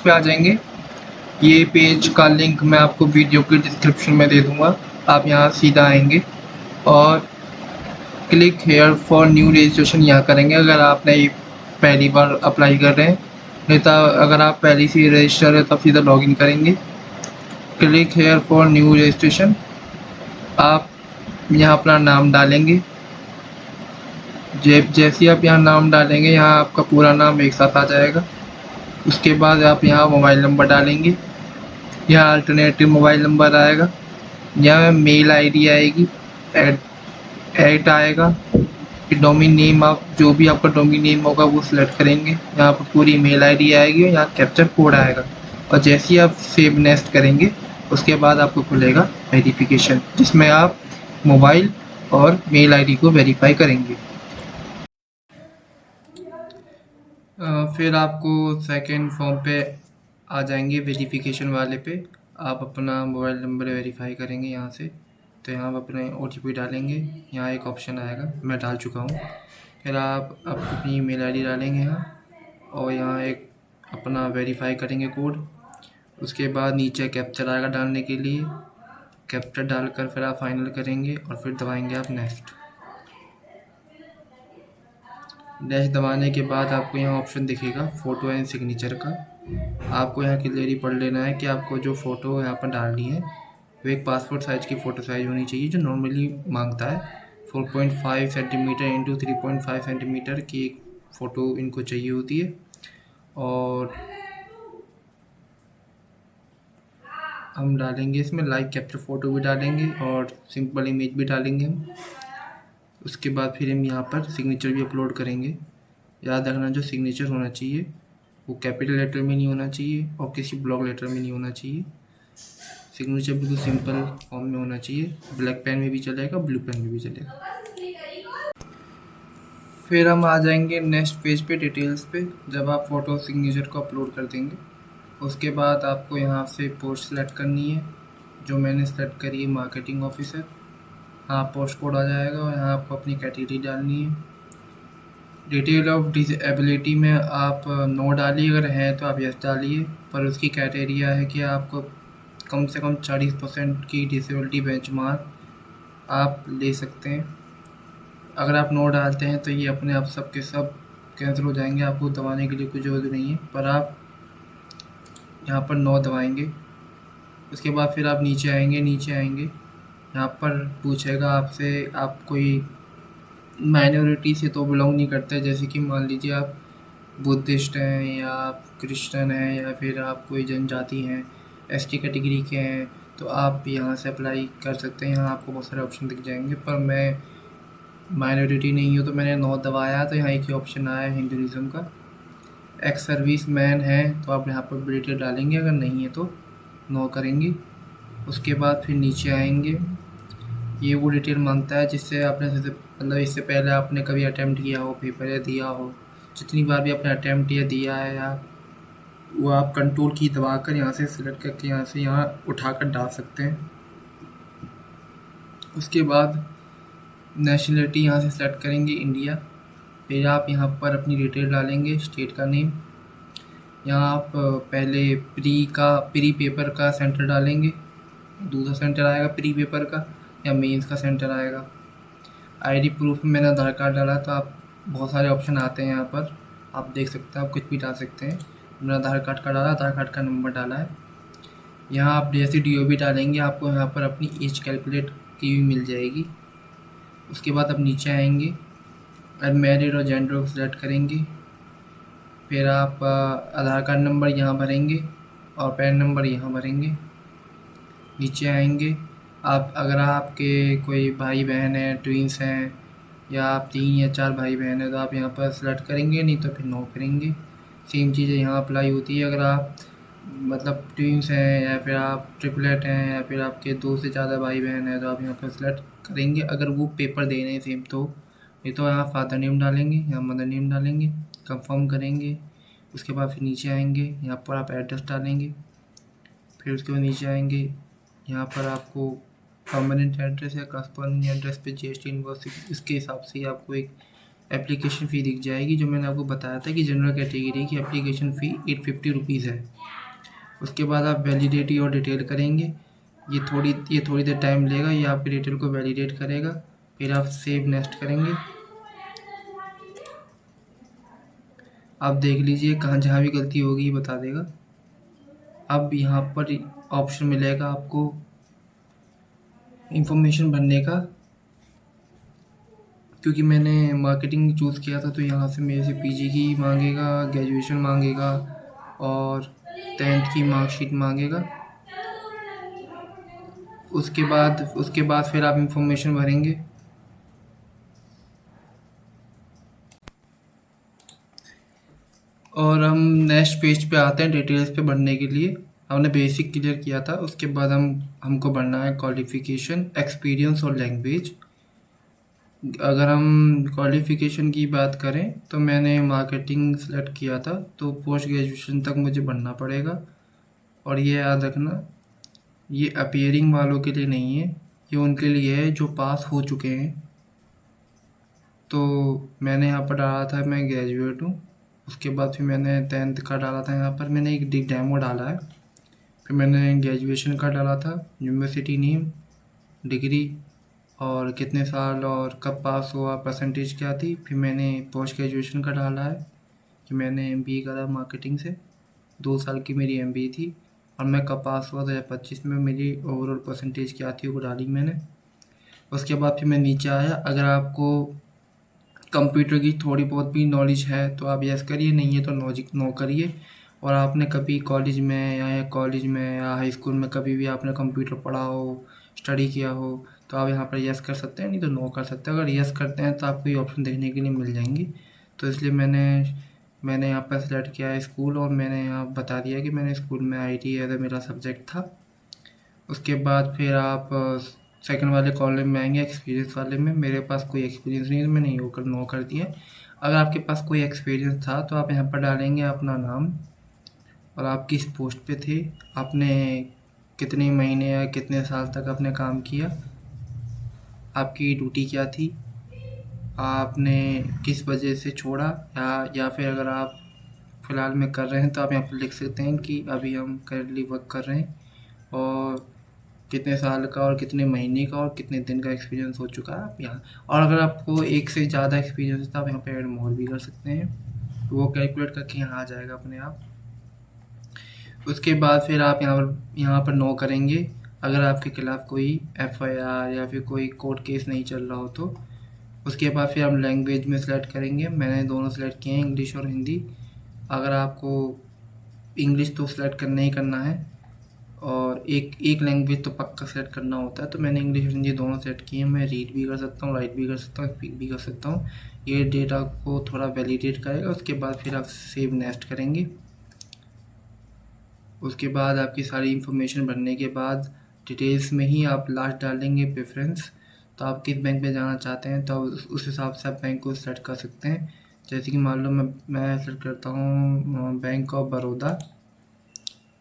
पे आ जाएंगे। ये पेज का लिंक मैं आपको वीडियो के डिस्क्रिप्शन में दे दूंगा। आप यहाँ सीधा आएंगे और click here for new registration यहाँ करेंगे अगर आपने ये पहली बार अप्लाई कर रहे हैं। नहीं तो अगर आप पहले से रजिस्टर है तब सीधा लॉगिन करेंगे। Click here for new registration. आप यहाँ अपना नाम डालेंगे। जैसे ही आप यहाँ नाम डालेंगे यहाँ आपका पूरा नाम एक साथ आ जाएगा। उसके बाद आप यहाँ मोबाइल नंबर डालेंगे। यहाँ अल्टरनेटिव मोबाइल नंबर आएगा। यहाँ मेल आईडी आएगी। ऐड आएगा। फिर डोमेन नेम आप जो भी आपका डोमेन नेम होगा वो सिलेक्ट करेंगे। यहाँ पर पूरी मेल आईडी आएगी और यहाँ कैप्चर कोड आएगा। और जैसे ही आप सेव नेक्स्ट करेंगे उसके बाद आपको खुलेगा वेरिफिकेशन, जिसमें आप मोबाइल और मेल आईडी को वेरीफाई करेंगे। फिर आपको सेकंड फॉर्म पे आ जाएंगे वेरिफिकेशन वाले पे। आप अपना मोबाइल नंबर वेरीफाई करेंगे यहाँ से। तो यहाँ आप अपने OTP डालेंगे। यहाँ एक ऑप्शन आएगा, मैं डाल चुका हूँ। फिर आप अपनी ईमेल आईडी डालेंगे यहाँ और यहाँ एक अपना वेरीफाई करेंगे कोड। उसके बाद नीचे कैप्चर आएगा डालने के लिए। कैप्चर डालकर फिर आप फाइनल करेंगे और फिर दबाएंगे आप नेक्स्ट। नेक्स्ट दबाने के बाद आपको यहाँ ऑप्शन दिखेगा फ़ोटो एंड सिग्नेचर का। आपको यहाँ क्लियरली पढ़ लेना है कि आपको जो फ़ोटो यहाँ पर डालनी है वो एक पासपोर्ट साइज़ की फ़ोटो साइज़ होनी चाहिए, जो नॉर्मली मांगता है। 4.5 सेंटीमीटर इंटू 3.5 सेंटीमीटर की एक फ़ोटो इनको चाहिए होती है। और हम डालेंगे इसमें लाइव कैप्चर फ़ोटो भी डालेंगे और सिंपल इमेज भी डालेंगे हम। उसके बाद फिर हम यहाँ पर सिग्नेचर भी अपलोड करेंगे। याद रखना जो सिग्नेचर होना चाहिए वो कैपिटल लेटर में नहीं होना चाहिए और किसी ब्लॉक लेटर में नहीं होना चाहिए। सिग्नेचर बिल्कुल सिंपल फॉर्म में होना चाहिए। ब्लैक पेन में भी चलेगा, ब्लू पेन में भी चलेगा। फिर हम आ जाएंगे नेक्स्ट पेज पे डिटेल्स पे। जब आप फ़ोटो सिग्नेचर को अपलोड कर देंगे उसके बाद आपको यहाँ से पोस्ट सेलेक्ट करनी है, जो मैंने सेलेक्ट करी है मार्केटिंग ऑफिसर। हाँ, पोस्ट कोड आ जाएगा और यहाँ आपको अपनी कैटेगरी डालनी है। डिटेल ऑफ डिसेबिलिटी में आप नो डालिए, अगर है तो आप यस डालिए। पर उसकी क्राइटेरिया है कि आपको कम से कम 40% की डिसेबिलिटी बेंचमार्क आप ले सकते हैं। अगर आप नो डालते हैं तो ये अपने आप सब के सब कैंसिल हो जाएंगे, आपको दबाने के लिए कुछ ज़रूरत नहीं है। पर आप यहाँ पर नो दबाएंगे। उसके बाद फिर आप नीचे आएंगे। यहाँ पर पूछेगा आपसे आप कोई माइनॉरिटी से तो बिलोंग नहीं करते, जैसे कि मान लीजिए आप बुद्धिस्ट हैं या आप क्रिश्चियन हैं या फिर आप कोई जनजाति हैं, ST कैटेगरी के हैं, तो आप यहाँ से अप्लाई कर सकते हैं। यहाँ आपको बहुत सारे ऑप्शन दिख जाएंगे, पर मैं माइनॉरिटी नहीं हूँ तो मैंने नो दबाया। तो यहाँ एक ही ऑप्शन आया हिंदुज़म का। एक्स सर्विस मैन है तो आप यहाँ पर डिटेल डालेंगे, अगर नहीं है तो नो करेंगे। उसके बाद फिर नीचे आएंगे। ये वो डिटेल मांगता है जिससे आपने मतलब इससे पहले आपने कभी अटैम्प्ट किया हो पेपर या दिया हो। जितनी बार भी आपने अटैम्प्ट या दिया है या वो आप कंट्रोल की दबाकर यहाँ से सिलेक्ट करके यहाँ उठाकर डाल सकते हैं। उसके बाद नेशनलिटी यहाँ से सिलेक्ट करेंगे इंडिया। फिर आप यहाँ पर अपनी डिटेल डालेंगे, स्टेट का नेम। यहाँ आप पहले प्री पेपर का सेंटर डालेंगे, दूसरा सेंटर आएगा प्री पेपर का या मेंस का सेंटर आएगा। आईडी प्रूफ में मैंने आधार कार्ड डाला, तो आप बहुत सारे ऑप्शन आते हैं यहाँ पर, आप देख सकते हैं, आप कुछ भी डाल सकते हैं। मैंने आधार कार्ड का डाला, आधार कार्ड का नंबर डाला है। यहाँ आप जैसे DOB डालेंगे आपको यहाँ पर अपनी एज कैलकुलेट की भी मिल जाएगी। उसके बाद आप नीचे आएंगे, अनमैरिड और जेंडर को सिलेक्ट करेंगे। फिर आप आधार कार्ड नंबर यहाँ भरेंगे और पैन नंबर यहाँ भरेंगे। नीचे आएंगे, आप अगर आपके कोई भाई बहन है, ट्विंस हैं, या आप 3 या 4 भाई बहन हैं तो आप यहाँ पर सेलेक्ट करेंगे, नहीं तो फिर नो करेंगे। सेम चीज़ यहाँ अप्लाई होती है। अगर आप मतलब ट्विंस हैं या फिर आप ट्रिपलेट हैं या फिर आपके 2 से ज़्यादा भाई बहन हैं तो आप यहाँ पर सेलेक्ट करेंगे अगर वो पेपर दे रहे हैं सेम तो। नहीं तो यहाँ फादर नेम डालेंगे, यहाँ मदर नेम डालेंगे, कंफर्म करेंगे। उसके बाद फिर नीचे आएंगे, यहाँ पर आप एड्रेस डालेंगे। फिर उसके बाद नीचे आएंगे, यहाँ पर आपको परमानेंट एड्रेस या करस्पॉन्डिंग एड्रेस पे GST इनवॉइस इसके हिसाब से ही आपको एक एप्लीकेशन फ़ी दिख जाएगी, जो मैंने आपको बताया था कि जनरल कैटेगरी की एप्लीकेशन फ़ी 850 रुपीज़ है। उसके बाद आप वैलिडेटी और डिटेल करेंगे। ये थोड़ी देर टाइम लेगा, ये आपके डिटेल को वैलिडेट करेगा। फिर आप सेव नेक्स्ट करेंगे। आप देख लीजिए कहाँ जहाँ भी गलती होगी ये बता देगा। अब यहाँ पर ऑप्शन मिलेगा आपको इंफॉर्मेशन भरने का। क्योंकि मैंने मार्केटिंग चूज़ किया था तो यहाँ से मेरे से पीजी की मांगेगा, ग्रेजुएशन मांगेगा और 10th की मार्कशीट मांगेगा। उसके बाद फिर आप इंफॉर्मेशन भरेंगे। और हम नेक्स्ट पेज पे आते हैं डिटेल्स पे भरने के लिए। हमने बेसिक क्लियर किया था, उसके बाद हमको भरना है क्वालिफ़िकेशन, एक्सपीरियंस और लैंग्वेज। अगर हम क्वालिफ़िकेशन की बात करें तो मैंने मार्केटिंग सेलेक्ट किया था, तो पोस्ट ग्रेजुएशन तक मुझे भरना पड़ेगा। और ये याद रखना, ये अपीयरिंग वालों के लिए नहीं है, ये उनके लिए है जो पास हो चुके हैं। तो मैंने यहाँ पर डाला था मैं ग्रेजुएट हूँ। उसके बाद फिर मैंने 10th का डाला था, यहाँ पर मैंने एक डेमो डाला है। फिर मैंने ग्रेजुएशन का डाला था, यूनिवर्सिटी नेम, डिग्री और कितने साल और कब पास हुआ, परसेंटेज क्या थी। फिर मैंने पोस्ट ग्रेजुएशन का डाला है कि मैंने एमबीए करा मार्केटिंग से, 2 साल की मेरी एमबीए थी। और मैं कब पास हुआ 2025 में, मेरी ओवरऑल परसेंटेज क्या थी वो डाली मैंने। उसके बाद फिर मैं नीचे आया। अगर आपको कंप्यूटर की थोड़ी बहुत भी नॉलेज है तो आप यस करिए, नहीं है तो नो करिए। और आपने कभी कॉलेज में या हाई स्कूल में कभी भी आपने कंप्यूटर पढ़ा हो, स्टडी किया हो, तो आप यहाँ पर यस कर सकते हैं, नहीं तो नो कर सकते हैं। अगर यस करते हैं तो आपको ये ऑप्शन देखने के लिए मिल जाएंगे। तो इसलिए मैंने यहाँ पर सेलेक्ट किया है स्कूल, और मैंने यहाँ बता दिया कि मैंने स्कूल में आईटी एज मेरा सब्जेक्ट था। उसके बाद फिर आप सेकंड वाले कॉलम में आएंगे, एक्सपीरियंस वाले में। मेरे पास कोई एक्सपीरियंस नहीं है, मैंने नो कर दिया। अगर आपके पास कोई एक्सपीरियंस था तो आप यहाँ पर डालेंगे अपना नाम और आप किस पोस्ट पे थे, आपने कितने महीने या कितने साल तक आपने काम किया, आपकी ड्यूटी क्या थी, आपने किस वजह से छोड़ा, या फिर अगर आप फ़िलहाल में कर रहे हैं तो आप यहाँ पर लिख सकते हैं कि अभी हम करेंटली वर्क कर रहे हैं, और कितने साल का और कितने महीने का और कितने दिन का एक्सपीरियंस हो चुका है आप यहाँ। और अगर आपको एक से ज़्यादा एक्सपीरियंस था आप यहाँ पे ऐड मोर भी कर सकते हैं, तो वो कैलकुलेट करके यहाँ आ जाएगा अपने आप। उसके बाद फिर आप यहाँ पर नो करेंगे अगर आपके खिलाफ़ कोई एफआईआर या फिर कोई कोर्ट केस नहीं चल रहा हो तो। उसके बाद फिर हम लैंग्वेज में सेलेक्ट करेंगे। मैंने दोनों सेलेक्ट किए हैं, इंग्लिश और हिंदी। अगर आपको इंग्लिश तो सेलेक्ट करना ही करना है, और एक लैंग्वेज तो पक्का सेलेक्ट करना होता है। तो मैंने इंग्लिश और हिंदी दोनों सेलेक्ट किए हैं। मैं रीड भी कर सकता हूँ, राइट भी कर सकता हूँ, स्पीक भी कर सकता हूँ। ये डेटा को थोड़ा वैलिडेट करेगा। उसके बाद फिर आप सेव नेक्स्ट करेंगे। उसके बाद आपकी सारी इन्फॉर्मेशन भरने के बाद डिटेल्स में ही आप लास्ट डालेंगे प्रेफरेंस। तो आप किस बैंक में जाना चाहते हैं तो उस हिसाब से आप बैंक को सेलेक्ट कर सकते हैं। जैसे कि मान लो मैं सेलेक्ट करता हूँ bank of Baroda,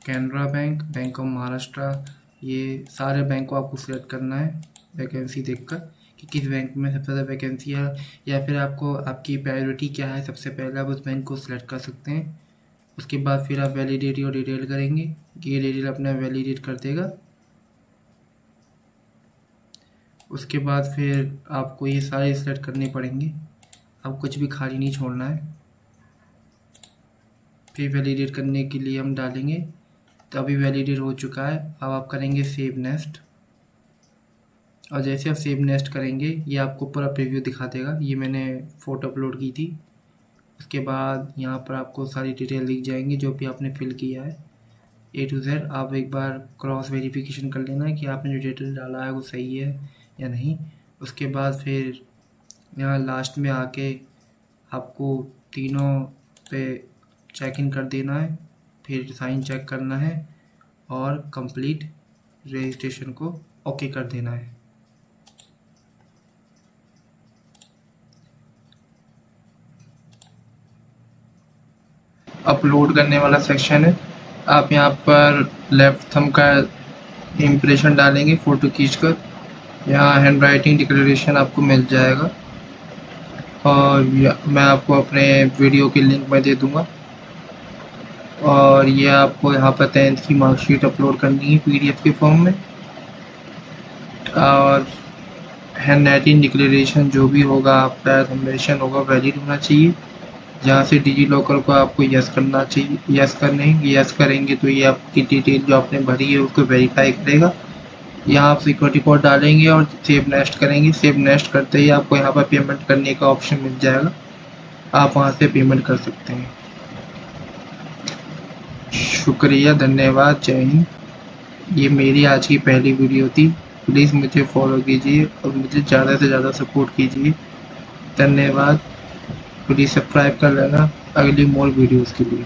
Canara bank, bank of Maharashtra. ये सारे बैंक को आपको सिलेक्ट करना है वैकेंसी देखकर कि किस बैंक में सबसे ज़्यादा वैकेंसी है, या फिर आपको आपकी प्रायोरिटी क्या है, सबसे पहले आप उस बैंक को सिलेक्ट कर सकते हैं। उसके बाद फिर आप वैलिडेटी और डिटेल करेंगे कि ये डिटेल अपना वैलिडेट कर देगा। उसके बाद फिर आपको ये सारे सिलेक्ट करने पड़ेंगे, अब कुछ भी खाली नहीं छोड़ना है। फिर वैलिडेट करने के लिए हम डालेंगे, तो अभी वैलिडेट हो चुका है। अब आप करेंगे सेव नेक्स्ट, और जैसे आप सेव नेक्स्ट करेंगे ये आपको पूरा प्रीव्यू दिखा देगा। ये मैंने फ़ोटो अपलोड की थी। उसके बाद यहाँ पर आपको सारी डिटेल दिख जाएंगी जो भी आपने फिल किया है A to Z। आप एक बार क्रॉस वेरिफिकेशन कर लेना कि आपने जो डिटेल डाला है वो सही है या नहीं। उसके बाद फिर यहाँ लास्ट में आके आपको तीनों पे चेक इन कर देना है, फिर साइन चेक करना है और कंप्लीट रजिस्ट्रेशन को ओके कर देना है। अपलोड करने वाला सेक्शन है। आप यहाँ पर लेफ्ट थंब का इम्प्रेशन डालेंगे फ़ोटो खींचकर। यहाँ हैंड राइटिंग डिक्लेरेशन आपको मिल जाएगा। और मैं आपको अपने वीडियो की लिंक में दे दूँगा। और ये आपको यहाँ पर 10th की मार्कशीट अपलोड करनी है PDF के फॉर्म में। और हैंडराइटिंग डिक्लेरेशन जो भी होगा आपका सबमिशन होगा वैलिड होना चाहिए। जहाँ से डिजी लॉकर को आपको यस करना चाहिए, यस करेंगे तो ये आपकी डिटेल जो आपने भरी है उसको वेरीफाई करेगा। यहाँ आप सिक्योरिटी कोड डालेंगे और सेव नेक्स्ट करेंगे। सेव नेक्स्ट करते ही आपको यहाँ पर पेमेंट करने का ऑप्शन मिल जाएगा, आप वहाँ से पेमेंट कर सकते हैं। शुक्रिया, धन्यवाद, जय हिंद। ये मेरी आज की पहली वीडियो थी। प्लीज़ मुझे फॉलो कीजिए और मुझे ज़्यादा से ज़्यादा सपोर्ट कीजिए। धन्यवाद। प्लीज़ सब्सक्राइब कर लेना अगली मोर वीडियोज़ के लिए।